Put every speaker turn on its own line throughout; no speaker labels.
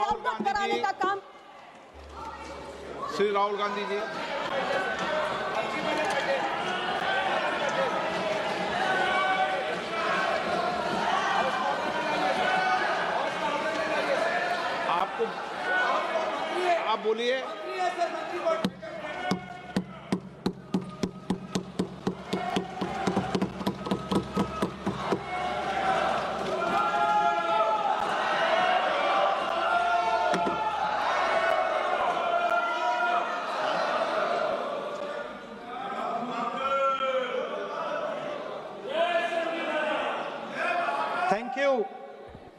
अवगत कराने का काम।
श्री राहुल गांधी जी, आपको आप बोलिए।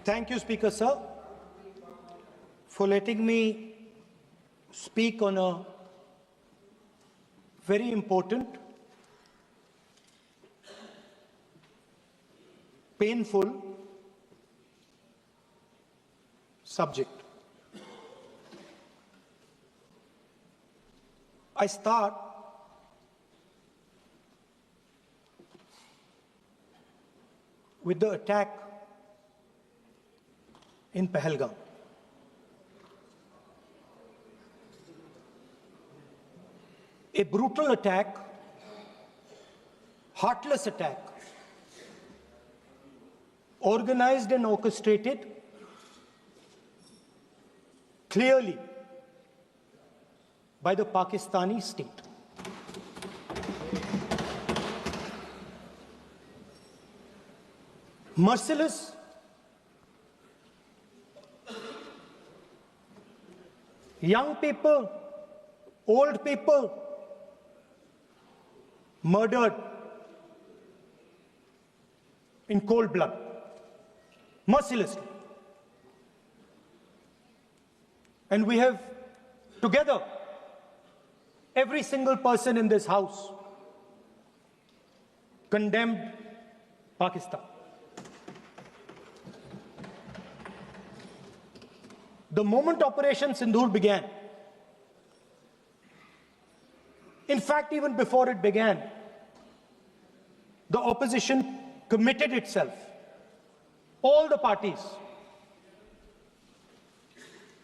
Thank you, Speaker Sir, for letting me speak on a very important, painful subject. I start with the attack in Pahalgam. A brutal attack, heartless attack, organized and orchestrated clearly by the Pakistani state. Merciless, young people, old people murdered in cold blood, mercilessly. And we have together, every single person in this house, condemned Pakistan. The moment Operation Sindoor began, in fact, even before it began, the opposition committed itself, all the parties,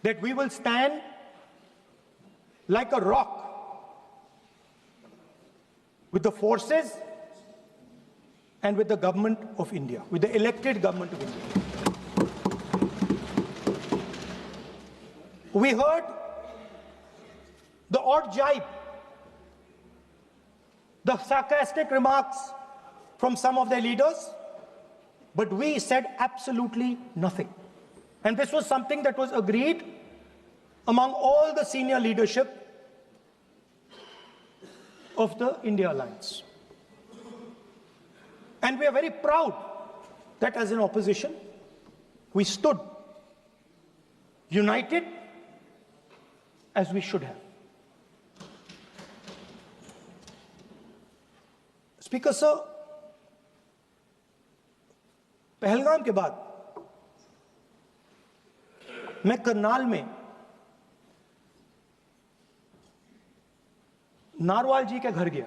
that we will stand like a rock with the forces and with the government of India, with the elected government of India. We heard the odd jibe, the sarcastic remarks from some of their leaders, but we said absolutely nothing. And this was something that was agreed among all the senior leadership of the India Alliance. And we are very proud that as an opposition, we stood united as we should have. Speaker Sir, Pahalgam के बाद मैं करनाल में narwhal जी के घर गया।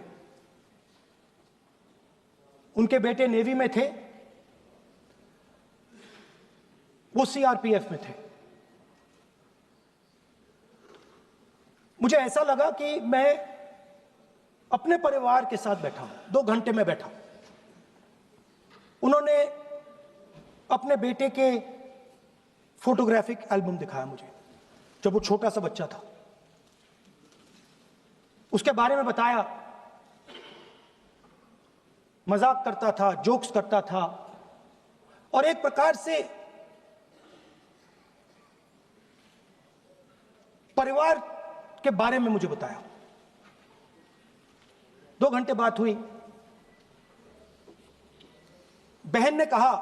उनके बेटे navy में थे, वो सीआरपीएफ में थे। मुझे ऐसा लगा कि मैं अपने परिवार के साथ बैठा हूं। 2 घंटे में बैठा। उन्होंने अपने बेटे के फोटोग्राफिक एल्बम दिखाया मुझे, जब वो छोटा सा बच्चा था। उसके बारे में बताया, मजाक करता था, जोक्स करता था, और एक प्रकार से परिवार के बारे में मुझे बताया। 2 घंटे बात हुई। बहन ने कहा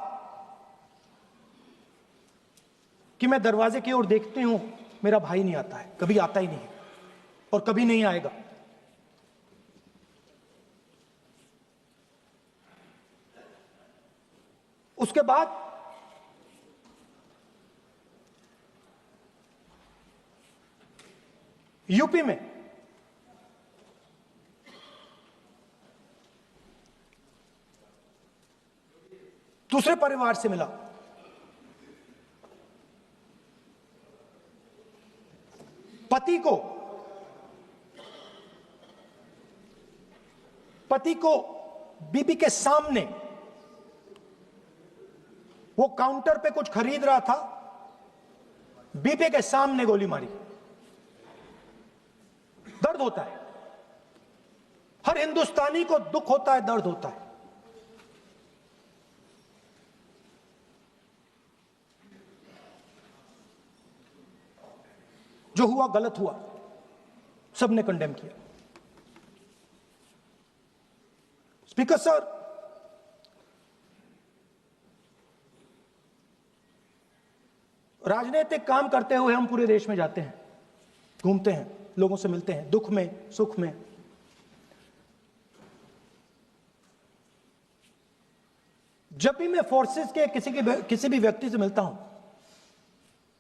कि मैं दरवाजे की ओर देखती हूं, मेरा भाई नहीं आता है, कभी आता ही नहीं है और कभी नहीं आएगा। उसके बाद यूपी में दूसरे परिवार से मिला। पति को बीबी के सामने, वो काउंटर पे कुछ खरीद रहा था, बीबी के सामने गोली मारी। दर्द होता है, हर हिंदुस्तानी को दुख होता है, दर्द होता है। जो हुआ गलत हुआ, सबने कंडेम किया। स्पीकर सर, राजनीतिक काम करते हुए हम पूरे देश में जाते हैं, घूमते हैं, लोगों से मिलते हैं, दुख में सुख में। जब भी मैं फोर्सेस के किसी भी व्यक्ति से मिलता हूं,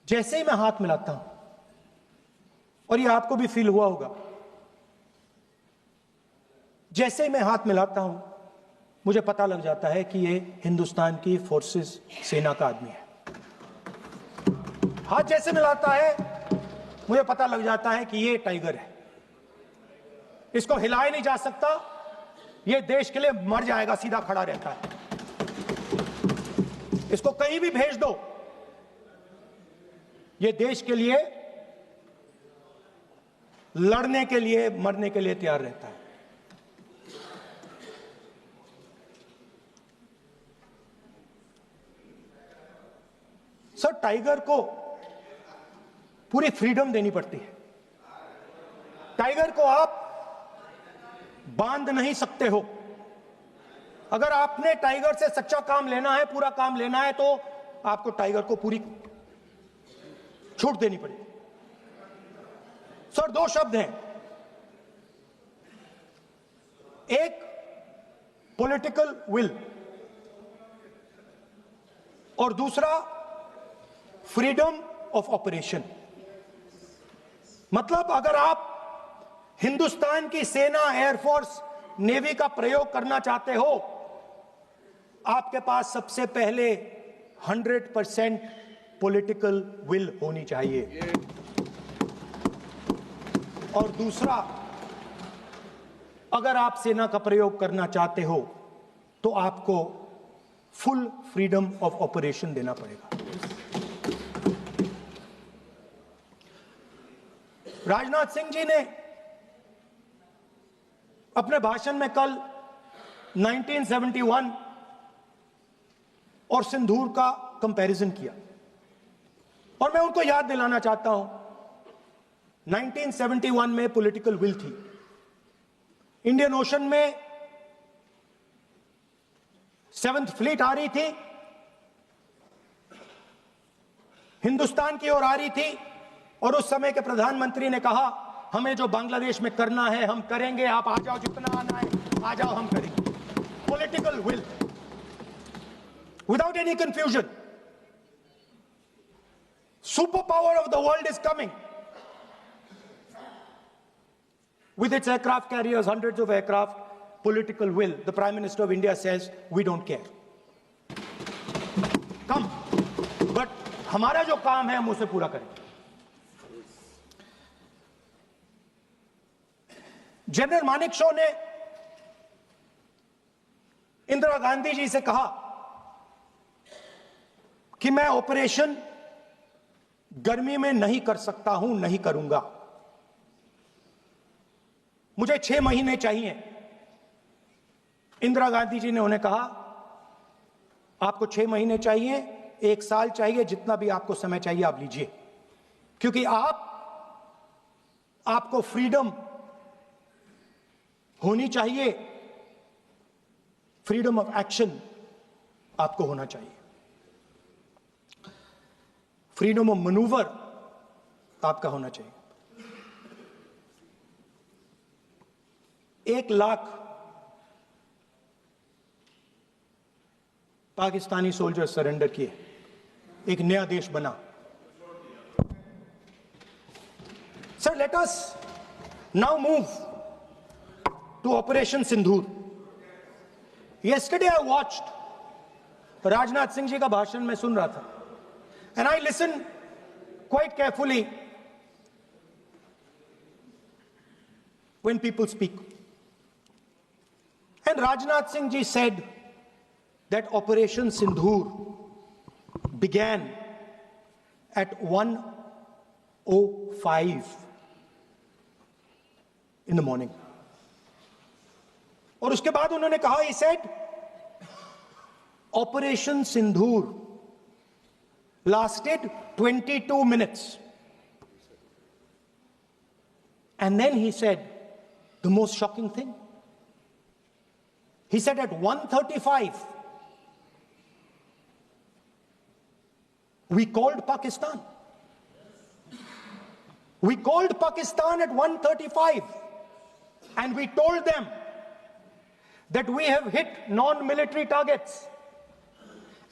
जैसे ही मैं हाथ मिलाता हूं, और ये आपको भी फील हुआ होगा, जैसे ही मैं हाथ मिलाता हूं मुझे पता लग जाता है कि ये हिंदुस्तान की फोर्सेस सेना का आदमी है। हाथ जैसे मिलाता है मुझे पता लग जाता है कि ये टाइगर है, इसको हिलाया नहीं जा सकता, ये देश के लिए मर जाएगा, सीधा खड़ा रहता है। इसको कहीं भी भेज दो, ये देश के लिए लड़ने के लिए, मरने के लिए तैयार रहता है। सर, टाइगर को पूरी फ्रीडम देनी पड़ती है। टाइगर को आप बांध नहीं सकते हो। अगर आपने टाइगर से सच्चा काम लेना है, पूरा काम लेना है, तो आपको टाइगर को पूरी छूट देनी पड़ेगी। सर, दो शब्द हैं, एक पॉलिटिकल विल और दूसरा फ्रीडम ऑफ ऑपरेशन। मतलब अगर आप हिंदुस्तान की सेना, एयरफोर्स, नेवी का प्रयोग करना चाहते हो, आपके पास सबसे पहले 100% पॉलिटिकल विल होनी चाहिए, और दूसरा, अगर आप सेना का प्रयोग करना चाहते हो तो आपको फुल फ्रीडम ऑफ ऑपरेशन देना पड़ेगा। राजनाथ सिंह जी ने अपने भाषण में कल 1971 और सिंदूर का कंपैरिजन किया, और मैं उनको याद दिलाना चाहता हूं, 1971 में पॉलिटिकल विल थी। इंडियन ओशन में 7th फ्लीट आ रही थी, हिंदुस्तान की ओर आ रही थी, और उस समय के प्रधानमंत्री ने कहा, हमें जो बांग्लादेश में करना है हम करेंगे, आप आ जाओ, जितना आना है आ जाओ, हम करेंगे। Political will, without any confusion. Super power of the world is coming with its aircraft carriers, hundreds of aircraft, political will. The Prime Minister of India says, we don't care. Come. But हमारा जो काम है हम उसे पूरा करें। General Manekshaw ने इंदिरा गांधी जी से कहा कि मैं ऑपरेशन गर्मी में नहीं कर सकता हूं, नहीं करूंगा, मुझे 6 महीने चाहिए। इंदिरा गांधी जी ने उन्हें कहा, आपको 6 महीने चाहिए, 1 साल चाहिए, जितना भी आपको समय चाहिए आप लीजिए, क्योंकि आपको फ्रीडम होनी चाहिए, फ्रीडम ऑफ एक्शन आपको होना चाहिए, फ्रीडम ऑफ मैनूवर आपका होना चाहिए। 1 लाख पाकिस्तानी सोल्जर सरेंडर किए, एक नया देश बना। Sir, let us now move to operation Sindoor. yesterday I watched Rajnath Singh ji का भाषण में सुन रहा था, and I listened quite carefully when people speak. And Rajnath Singh ji said that Operation Sindhur began at 1:05 in the morning. और उसके बाद उन्होंने कहा, he said, Operation Sindhur lasted 22 minutes. And then he said the most shocking thing. He said at 1:35, we called Pakistan. We called Pakistan at 1:35 and we told them that we have hit non-military targets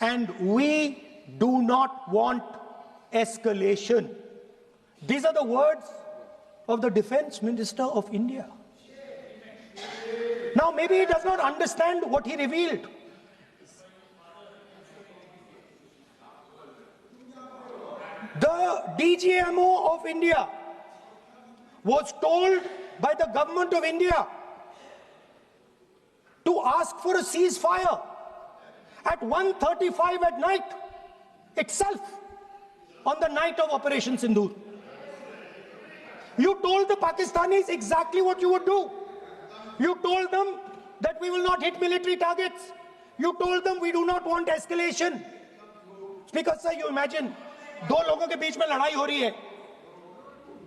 and we do not want escalation. These are the words of the Defense Minister of India. Now, maybe he does not understand what he revealed. The DGMO of India was told by the government of India to ask for a ceasefire at 1:35 at night itself, on the night of Operation Sindhur. You told the Pakistanis exactly what you would do. You told them that we will not hit military targets. You told them we do not want escalation. Speaker sir, you imagine, दो लोगों के बीच में लड़ाई हो रही है,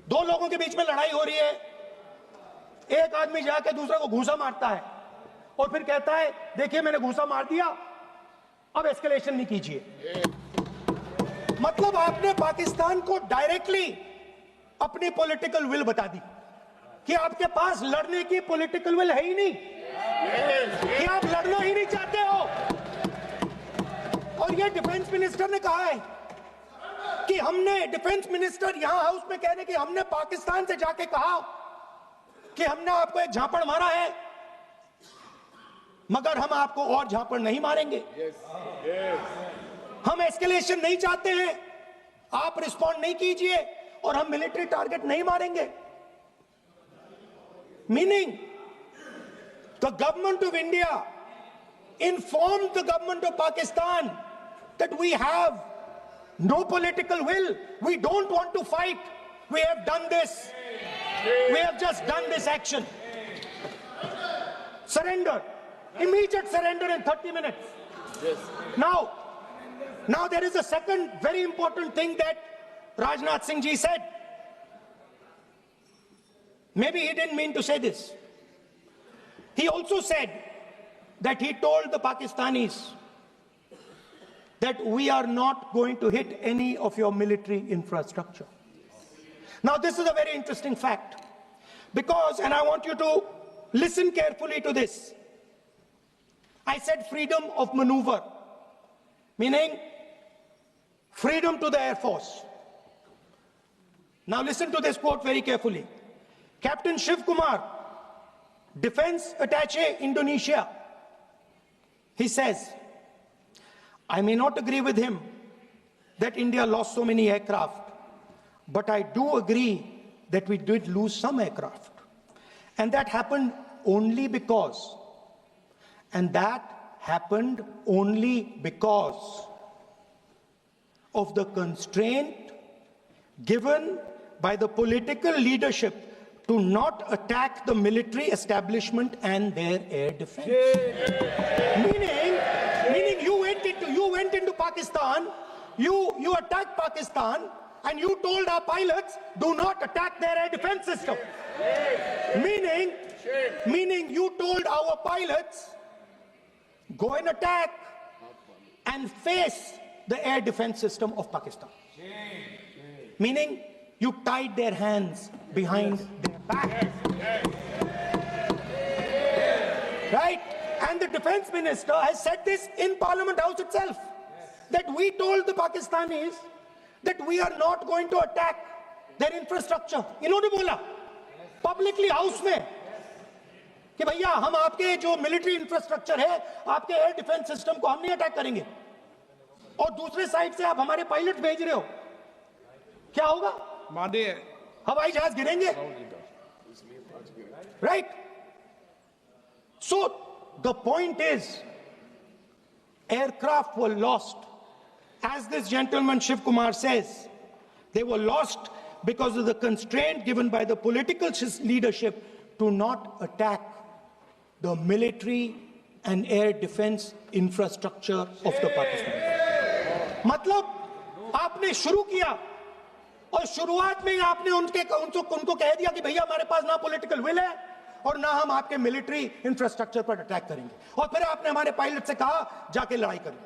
दो लोगों के बीच में लड़ाई हो रही है, एक आदमी जाके दूसरे को घूंसा मारता है और फिर कहता है देखिए मैंने घूंसा मार दिया, अब एस्केलेशन नहीं कीजिए. मतलब आपने पाकिस्तान को डायरेक्टली अपनी पॉलिटिकल विल बता दी कि आपके पास लड़ने की पॉलिटिकल विल है ही नहीं, कि आप लड़ना ही नहीं चाहते हो. और ये डिफेंस मिनिस्टर ने कहा है कि हमने, डिफेंस मिनिस्टर यहां हाउस में कहने कि हमने पाकिस्तान से जाके कहा कि हमने आपको एक झापड़ मारा है मगर हम आपको और झापड़ नहीं मारेंगे. हम एस्केलेशन नहीं चाहते हैं, आप रिस्पॉन्ड नहीं कीजिए और हम मिलिट्री टारगेट नहीं मारेंगे. Meaning the government of India informed the government of Pakistan that we have no political will, we don't want to fight, we have done this, we have just done this action. Surrender, immediate surrender in 30 minutes. Yes. Now there is a second very important thing that Rajnath Singh ji said. Maybe he didn't mean to say this. He also said that he told the Pakistanis that we are not going to hit any of your military infrastructure. Now this is a very interesting fact because, and I want you to listen carefully to this. I said freedom of maneuver, meaning freedom to the Air Force. Now listen to this quote very carefully. Captain Shiv Kumar, Defense Attaché, Indonesia, he says, I may not agree with him that India lost so many aircraft, but I do agree that we did lose some aircraft. And that happened only because, of the constraint given by the political leadership to not attack the military establishment and their air defense. Meaning you went into Pakistan, you attacked Pakistan, and you told our pilots, do not attack their air defense system. Meaning you told our pilots, go and attack and face the air defense system of Pakistan. Meaning you tied their hands behind their back. Right? And the defense minister has said this in Parliament House itself, that we told the Pakistanis that we are not going to attack their infrastructure. इन्होंने बोला publicly house में कि भैया हम आपके जो military infrastructure है, आपके air defense system को हम नहीं attack करेंगे. और दूसरे साइड से आप हमारे पायलट भेज रहे हो, क्या होगा?
माननीय
हवाई जहाज गिरेंगे, Right? So the point is, aircraft were lost. As this gentleman Shiv Kumar says, they were lost because of the constraint given by the political leadership to not attack the military and air defense infrastructure of the Pakistan. मतलब आपने शुरू किया और शुरुआत में ही आपने उनको कह दिया कि भैया हमारे पास ना पॉलिटिकल विल है और ना हम आपके मिलिट्री इंफ्रास्ट्रक्चर पर अटैक करेंगे, और फिर आपने हमारे पायलट से कहा जाके लड़ाई करिए,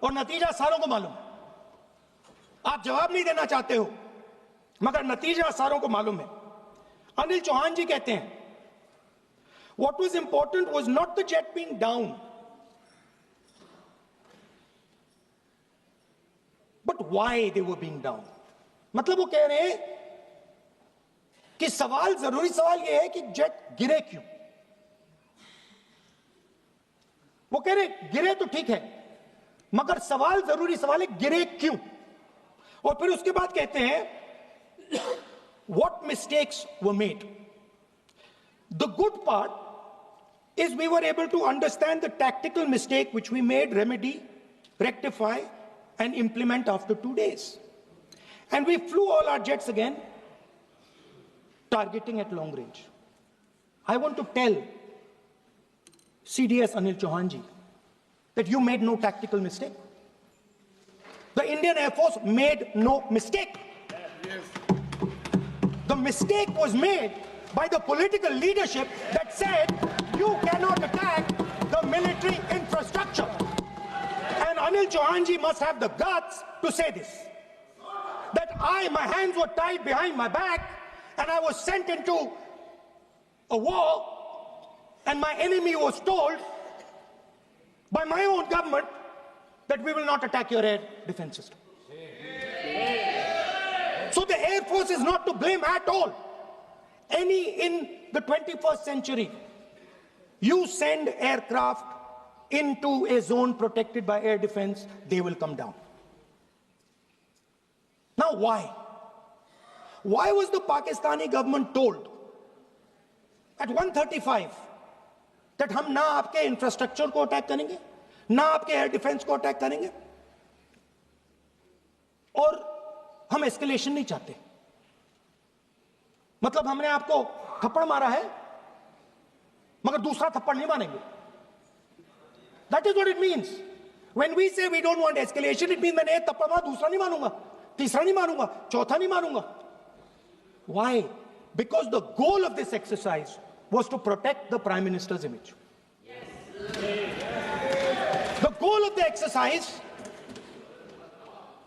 और नतीजा सारों को मालूम है। आप जवाब नहीं देना चाहते हो, मगर नतीजा सारों को मालूम है। अनिल चौहान जी कहते हैं, what was important was not the jet being down, but why they were being down. मतलब वो कह रहे हैं कि जरूरी सवाल ये है कि जेट गिरे क्यों। वो कह रहे गिरे तो ठीक है, मगर जरूरी सवाल है गिरे क्यों। और फिर उसके बाद कहते हैं what mistakes were made. The good part is we were able to understand the tactical mistake which we made, remedy, rectify, and implement after 2 days. And we flew all our jets again, targeting at long range. I want to tell CDS Anil Chauhan ji that you made no tactical mistake. The Indian Air Force made no mistake. The mistake was made by the political leadership that said you cannot attack the military infrastructure. And Anil Chauhan ji must have the guts to say this. That my hands were tied behind my back and I was sent into a war, and my enemy was told by my own government that we will not attack your air defense system. So the Air Force is not to blame at all. In the 21st century, you send aircraft into a zone protected by air defense, they will come down. Now why? Why was the Pakistani government told at 1:35 that हम ना आपके infrastructure को attack करेंगे, ना आपके air defence को attack करेंगे, और हम एस्केलेशन नहीं चाहते? मतलब हमने आपको थप्पड़ मारा है मगर दूसरा थप्पड़ नहीं मारेंगे. That is what it means. When we say we don't want escalation, it means मैंने एक थप्पड़ मारा, दूसरा नहीं मारूंगा, तीसरा नहीं मारूंगा, चौथा नहीं मारूंगा. Why? Because the goal of this exercise was to protect the Prime Minister's image. The goal of the exercise,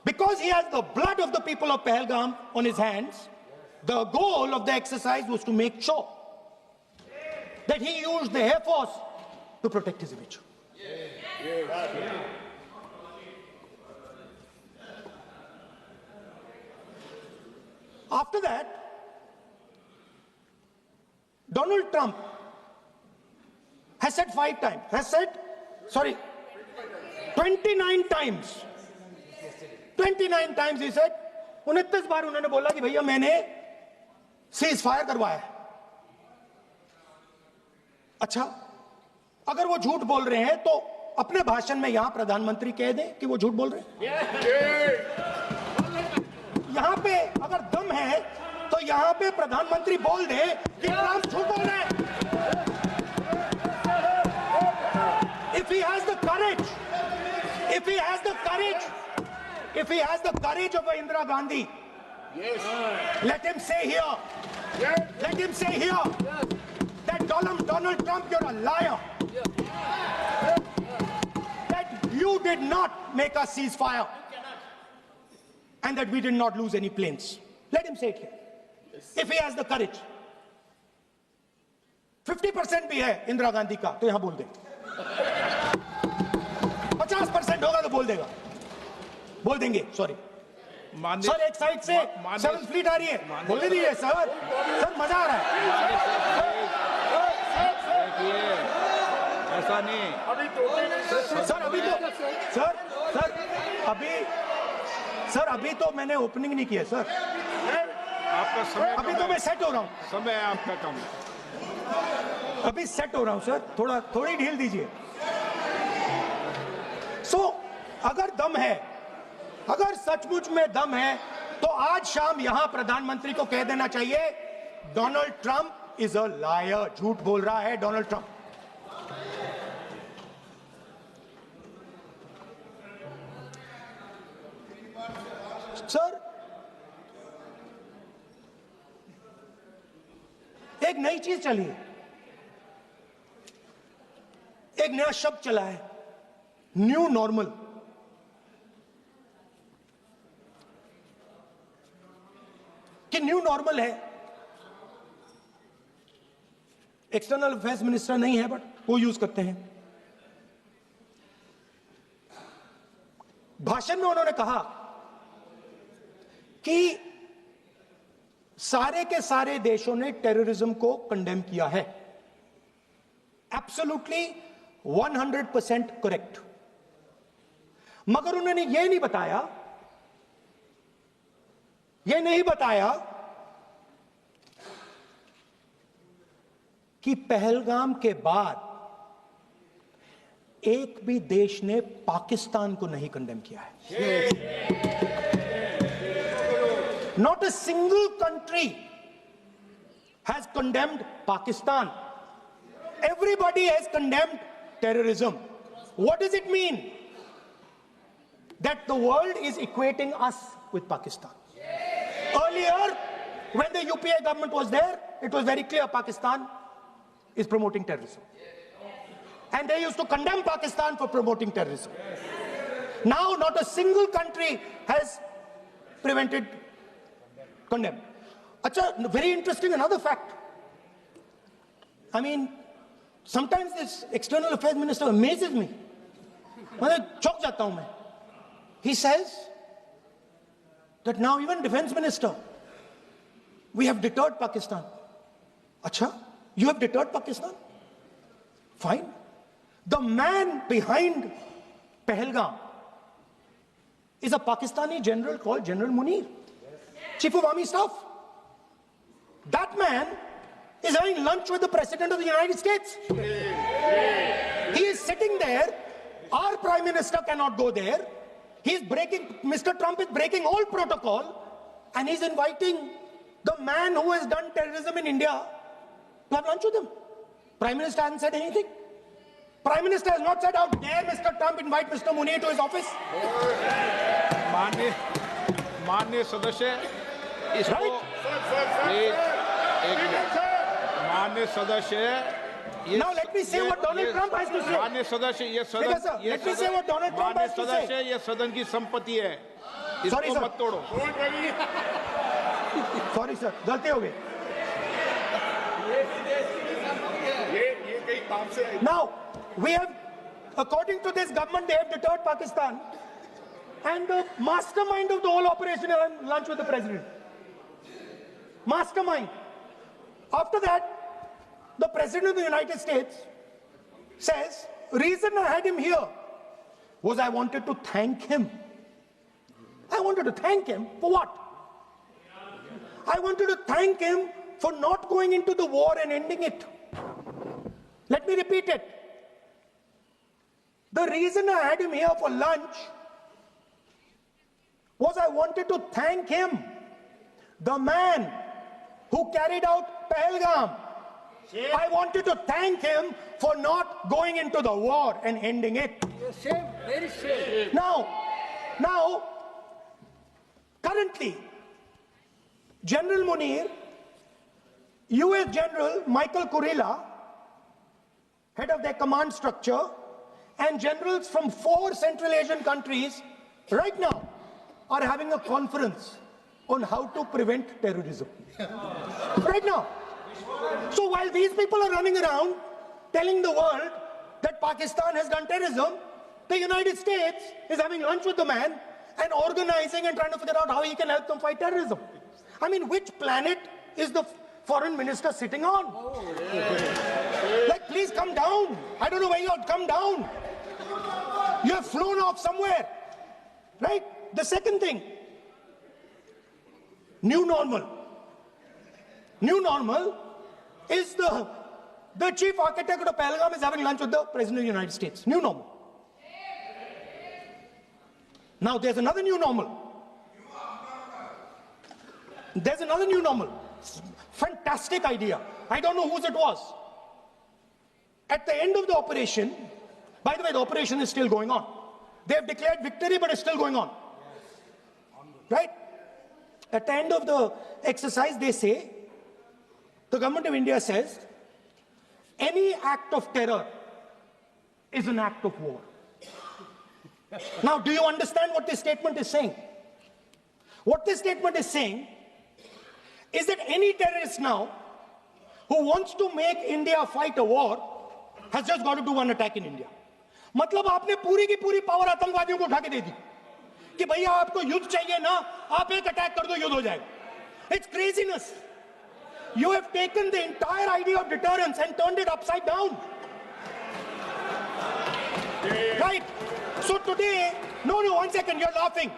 because he has the blood of the people of Pahalgam on his hands, the goal of the exercise was to make sure that he used the Air Force to protect his image. After that, Donald Trump has said 29 times. 29 times he said, 29 बार उन्होंने बोला कि भैया मैंने cease fire करवाया है. अच्छा, अगर वो झूठ बोल रहे हैं तो अपने भाषण में यहां प्रधानमंत्री कह दें कि वो झूठ बोल रहे हैं. यहां पे अगर दम है तो यहां पे प्रधानमंत्री बोल दे कि ट्रंप झूठ बोल रहे हैं. If he has the courage, if he has the courage of Indira Gandhi, let him say here, that Donald Trump, you're a liar. That you did not make a ceasefire and that we did not lose any planes. Let him say it here. If he has the courage. 50% भी है इंदिरा गांधी का तो यहां बोल दे. 50% होगा तो बोल देगा, बोल देंगे. सॉरी सर, एक साइड से 7th फ्लीट आ रही है, बोलने दीजिए सर. सर मजा आ रहा है.
ऐसा नहीं
सर. अभी तो मैंने ओपनिंग नहीं किया सर.
आपका समय
अभी
कम
तो
है।
मैं सेट हो रहा हूं,
समय है आपका कम।
अभी सेट हो रहा हूं सर, थोड़ी ढील दीजिए। अगर दम है, अगर सचमुच में दम है, तो आज शाम यहां प्रधानमंत्री को कह देना चाहिए, Donald Trump is a liar, झूठ बोल रहा है डोनाल्ड ट्रंप। सर, एक नई चीज चली है, एक नया शब्द चला है, न्यू नॉर्मल। कि न्यू नॉर्मल है, एक्सटर्नल अफेयर्स मिनिस्टर नहीं है बट वो यूज करते हैं। भाषण में उन्होंने कहा कि सारे के सारे देशों ने टेररिज्म को कंडेम किया है। Absolutely 100% correct. मगर उन्होंने यह नहीं बताया कि पहलगाम के बाद एक भी देश ने पाकिस्तान को नहीं कंडेम किया है। Not a single country has condemned Pakistan. Everybody has condemned terrorism. What does it mean? That the world is equating us with Pakistan. Earlier, when the UPA government was there, it was very clear Pakistan is promoting terrorism. And they used to condemn Pakistan for promoting terrorism. Now, not a single country has condemned. Acha, very interesting, another fact. I mean, sometimes this external affairs minister amazes me. चौंक जाता हूं मैं. He says that now even defense minister, we have deterred Pakistan. Acha, you have deterred Pakistan? Fine. The man behind Pahalgam is a Pakistani general called General Munir, Chief of Army Staff. That man is having lunch with the President of the United States. He is sitting there. Our Prime Minister cannot go there. Mr. Trump is breaking all protocol, and he's inviting the man who has done terrorism in India to have lunch with him. Prime Minister hasn't said anything. Prime Minister has not said, how dare Mr. Trump invite Mr. Munir to his office?
माननीय सदस्य, इसको माननीय सदस्य,
now let me say what Donald Trump has to say.
माननीय सदस्य, ये सदन,
let me say what Donald Trump has to say.
सदस्य, ये सदन की संपत्ति है, इसको मत तोड़ो.
Sorry sir, गलती हो गई. Now we have, according to this government, they have deterred Pakistan, and the mastermind of the whole operation is on lunch with the president. Mastermind. After that, the President of the United States says, reason I had him here was I wanted to thank him. I wanted to thank him for what? I wanted to thank him for not going into the war and ending it. Let me repeat it. The reason I had him here for lunch was I wanted to thank him, the man who carried out Pahalgam. I wanted to thank him for not going into the war and ending it.
Shame, very shame.
Now, currently, General Munir, US General Michael Kurilla, head of their command structure, and generals from 4 Central Asian countries right now are having a conference on how to prevent terrorism. Right now. So while these people are running around telling the world that Pakistan has done terrorism, the United States is having lunch with the man and organizing and trying to figure out how he can help them fight terrorism. I mean, which planet is the foreign minister sitting on? Like, please come down. I don't know where you are. Come down. You have flown off somewhere. Right? The second thing, new normal. New normal is the chief architect of Pahalgam is having lunch with the President of the United States. New normal. Now there's another new normal. There's another new normal. Fantastic idea. I don't know whose it was. At the end of the operation, by the way, the operation is still going on. They have declared victory, but it's still going on. Right? At the end of the exercise, they say, the government of India says, any act of terror is an act of war. Now, do you understand what this statement is saying? What this statement is saying is that any terrorist now who wants to make India fight a war has just got to do one attack in India. मतलब आपने पूरी की पूरी power आतंकवादियों को उठा के दे दी कि भैया आपको युद्ध चाहिए ना, आप एक अटैक कर दो, युद्ध हो जाएगा. It's craziness. You have taken the entire idea of deterrence and turned it upside down. Right? So today, no, one second, you're laughing.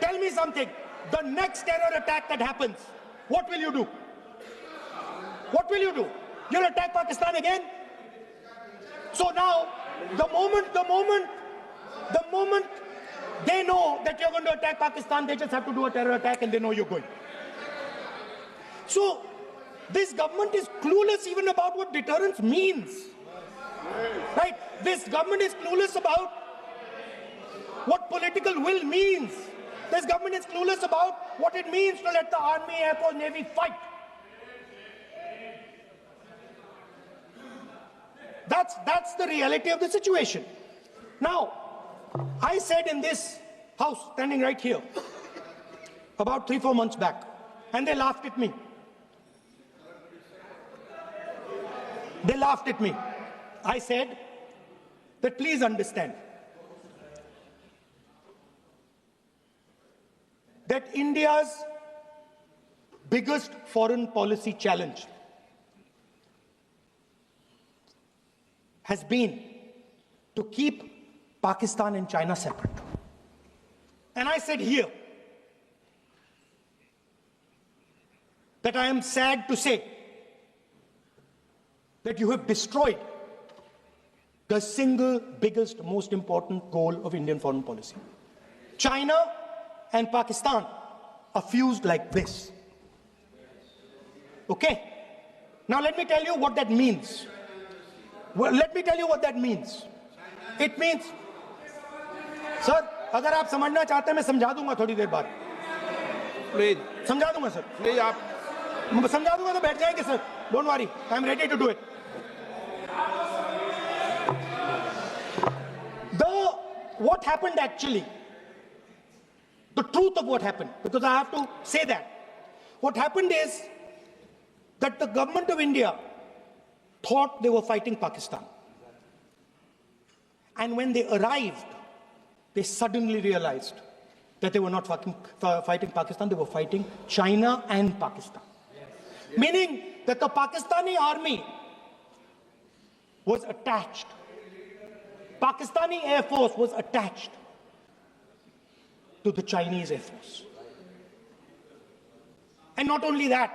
Tell me something. The next terror attack that happens, what will you do? What will you do? You'll attack Pakistan again? So now, the moment they know that you're going to attack Pakistan, they just have to do a terror attack and they know you're going. So, this government is clueless even about what deterrence means. Right? This government is clueless about what political will means. This government is clueless about what it means to let the Army, Air Force, Navy fight. That's the reality of the situation. Now, I said in this house, standing right here, about 3-4 months back, and they laughed at me. They laughed at me. I said that please understand that India's biggest foreign policy challenge has been to keep Pakistan and China separate. And I said here that I am sad to say that you have destroyed the single biggest, most important goal of Indian foreign policy. China and Pakistan are fused like this. Okay? Now let me tell you what that means. Well, let me tell you what that means. It means, sir, अगर आप समझना चाहते हैं मैं समझा दूंगा थोड़ी देर बाद.
Please.
समझा दूंगा सर.
Please, आप
समझा दूंगा तो बैठ जाएंगे sir. Don't worry, I am ready to do it. What happened actually, the truth of what happened, because I have to say that. What happened is that the government of India thought they were fighting Pakistan. And when they arrived, they suddenly realized that they were not fighting Pakistan, they were fighting China and Pakistan. Meaning that the Pakistani army was attached. Pakistani Air Force was attached to the Chinese Air Force. And not only that,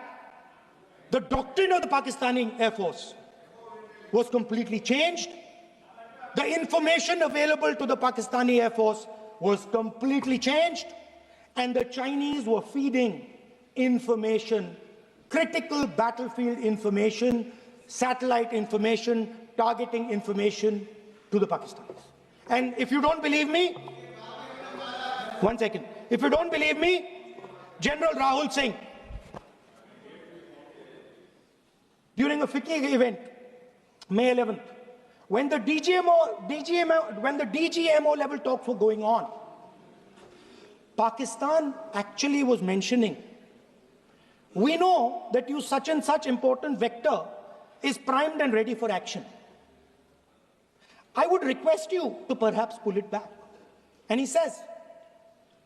the doctrine of the Pakistani Air Force was completely changed. The information available to the Pakistani Air Force was completely changed. And the Chinese were feeding information, critical battlefield information, satellite information, targeting information to the Pakistanis. And if you don't believe me, one second. If you don't believe me, General Rahul Singh, during a FICCI event, May 11th, when the DGMO level talks were going on, Pakistan actually was mentioning, we know that you such and such important vector is primed and ready for action. I would request you to perhaps pull it back. And he says,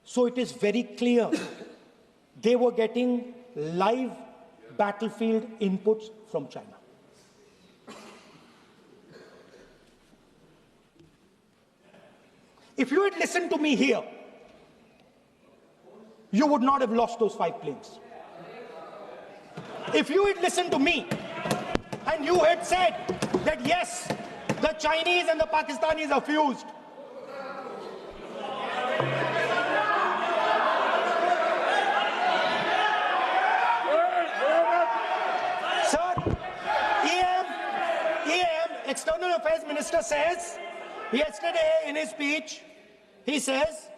so it is very clear they were getting live battlefield inputs from China. If you had listened to me here, you would not have lost those 5 planes. If you had listened to me and you had said that yes, the Chinese and the Pakistanis are fused, sir, External Affairs Minister says yesterday in his speech, he says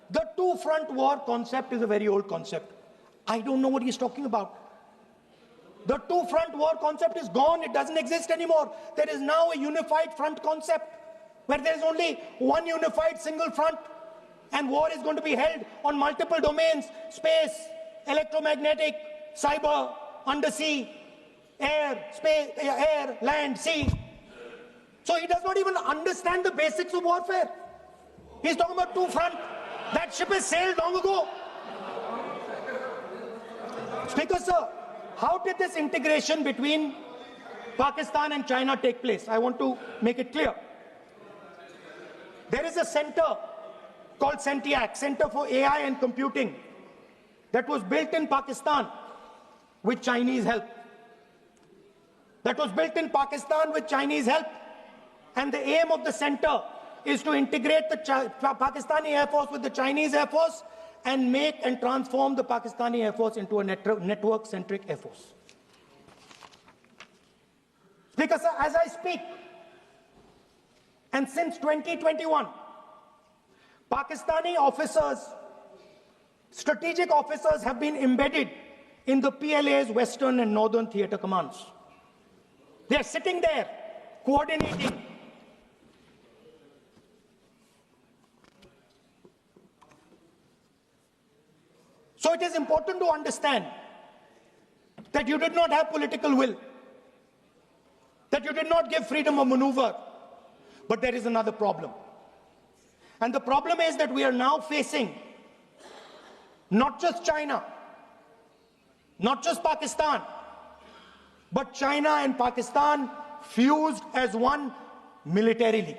the two-front war concept is a very old concept. I don't know what he's talking about. The two-front war concept is gone. It doesn't exist anymore. There is now a unified front concept where there is only one unified single front, and war is going to be held on multiple domains: space, electromagnetic, cyber, undersea, air, space, air, land, sea. So he does not even understand the basics of warfare. He's talking about two front. That ship has sailed long ago. Speaker, sir, how did this integration between Pakistan and China take place? I want to make it clear. There is a center called CENTIAC, Center for AI and Computing, that was built in Pakistan with Chinese help. And the aim of the center is to integrate the Pakistani Air Force with the Chinese Air Force and make and transform the Pakistani Air Force into a network-centric Air Force. Speaker, sir, as I speak, and since 2021, Pakistani officers, strategic officers, have been embedded in the PLA's Western and Northern Theatre Commands. They are sitting there, coordinating. So it is important to understand that you did not have political will, that you did not give freedom of maneuver. But there is another problem. And the problem is that we are now facing not just China, not just Pakistan, but China and Pakistan fused as one militarily.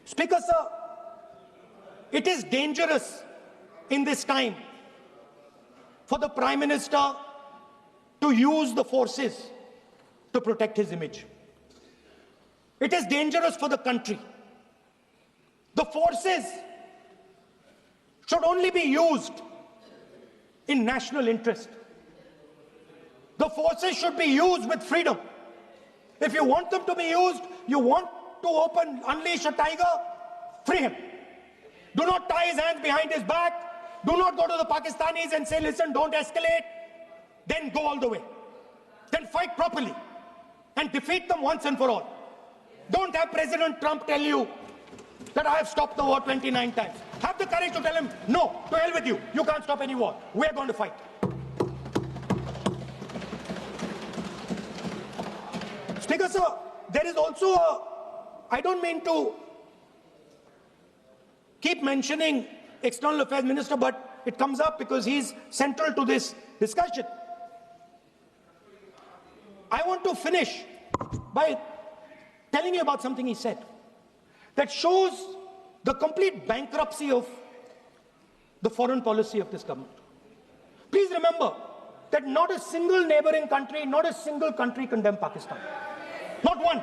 Speaker, sir, it is dangerous in this time for the Prime Minister to use the forces to protect his image. It is dangerous for the country. The forces should only be used in national interest. The forces should be used with freedom. If you want them to be used, you want to unleash a tiger, free him. Do not tie his hands behind his back. Do not go to the Pakistanis and say, listen, don't escalate. Then go all the way. Then fight properly and defeat them once and for all. Don't have President Trump tell you that I have stopped the war 29 times. Have the courage to tell him, no, to hell with you. You can't stop any war. We're going to fight. Speaker, sir, there is also I don't mean to keep mentioning External Affairs Minister, but it comes up because he's central to this discussion. I want to finish by telling you about something he said that shows the complete bankruptcy of the foreign policy of this government. Please remember that not a single neighboring country, not a single country condemned Pakistan. Not one.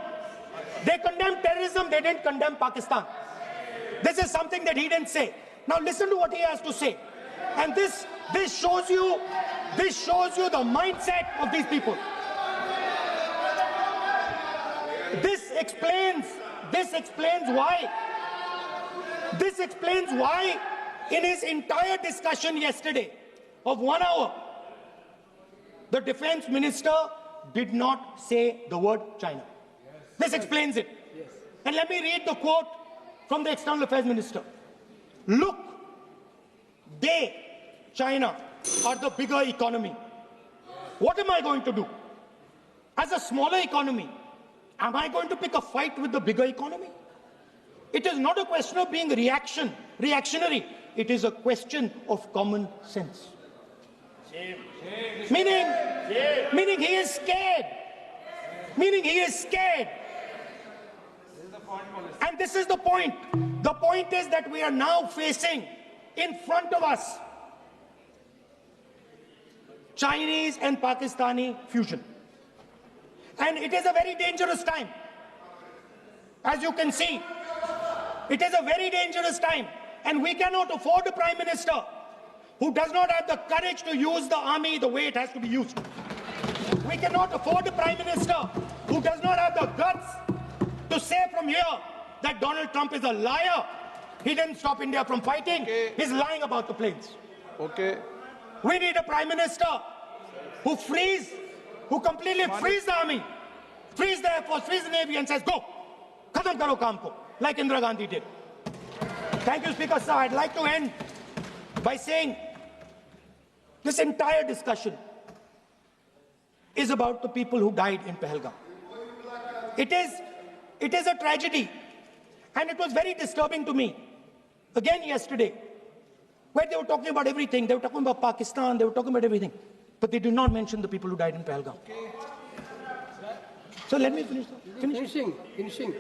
They condemned terrorism, they didn't condemn Pakistan. This is something that he didn't say. Now listen to what he has to say. And this shows you the mindset of these people. This explains why in his entire discussion yesterday of 1 hour, the defense minister did not say the word China. This explains it. And let me read the quote from the External Affairs Minister. Look, China, are the bigger economy. What am I going to do? As a smaller economy, am I going to pick a fight with the bigger economy? It is not a question of being reactionary. It is a question of common sense. Meaning he is scared. And this is the point. The point is that we are now facing in front of us Chinese and Pakistani fusion. And it is a very dangerous time. As you can see, it is a very dangerous time. And we cannot afford a Prime Minister who does not have the courage to use the army the way it has to be used. We cannot afford a Prime Minister who does not have the guts to say from here that Donald Trump is a liar. He didn't stop India from fighting.
Okay.
He's lying about the planes.
Okay.
We need a Prime Minister who completely frees the army, frees the Air Force, frees the Navy and says, go, khatam karo kaam ko, like Indira Gandhi did. Thank you, Speaker Sir. I'd like to end by saying this entire discussion is about the people who died in Pahalgam. It is a tragedy, and it was very disturbing to me, again yesterday, where they were talking about everything. They were talking about Pakistan, they were talking about everything, but they did not mention the people who died in Pahalgam. So let me finish.
Finishing.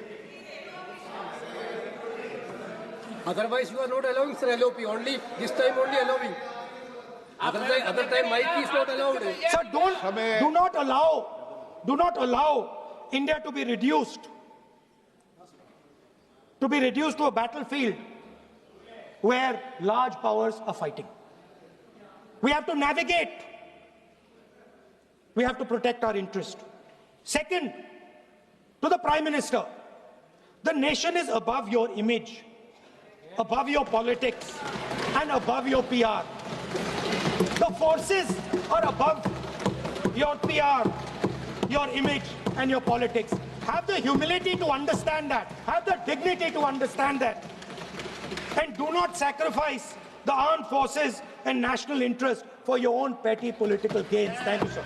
Otherwise, you are not allowing, sir, LOP. Only this time, only allowing. Other time, mic is not allowed.
Sir, do not allow India to be reduced to a battlefield where large powers are fighting. We have to navigate. We have to protect our interest. Second, to the Prime Minister, the nation is above your image, above your politics, and above your PR. The forces are above your PR, your image, and your politics. Have the humility to understand that. Have the dignity to understand that. And do not sacrifice the armed forces and national interest for your own petty political gains. Thank you, sir.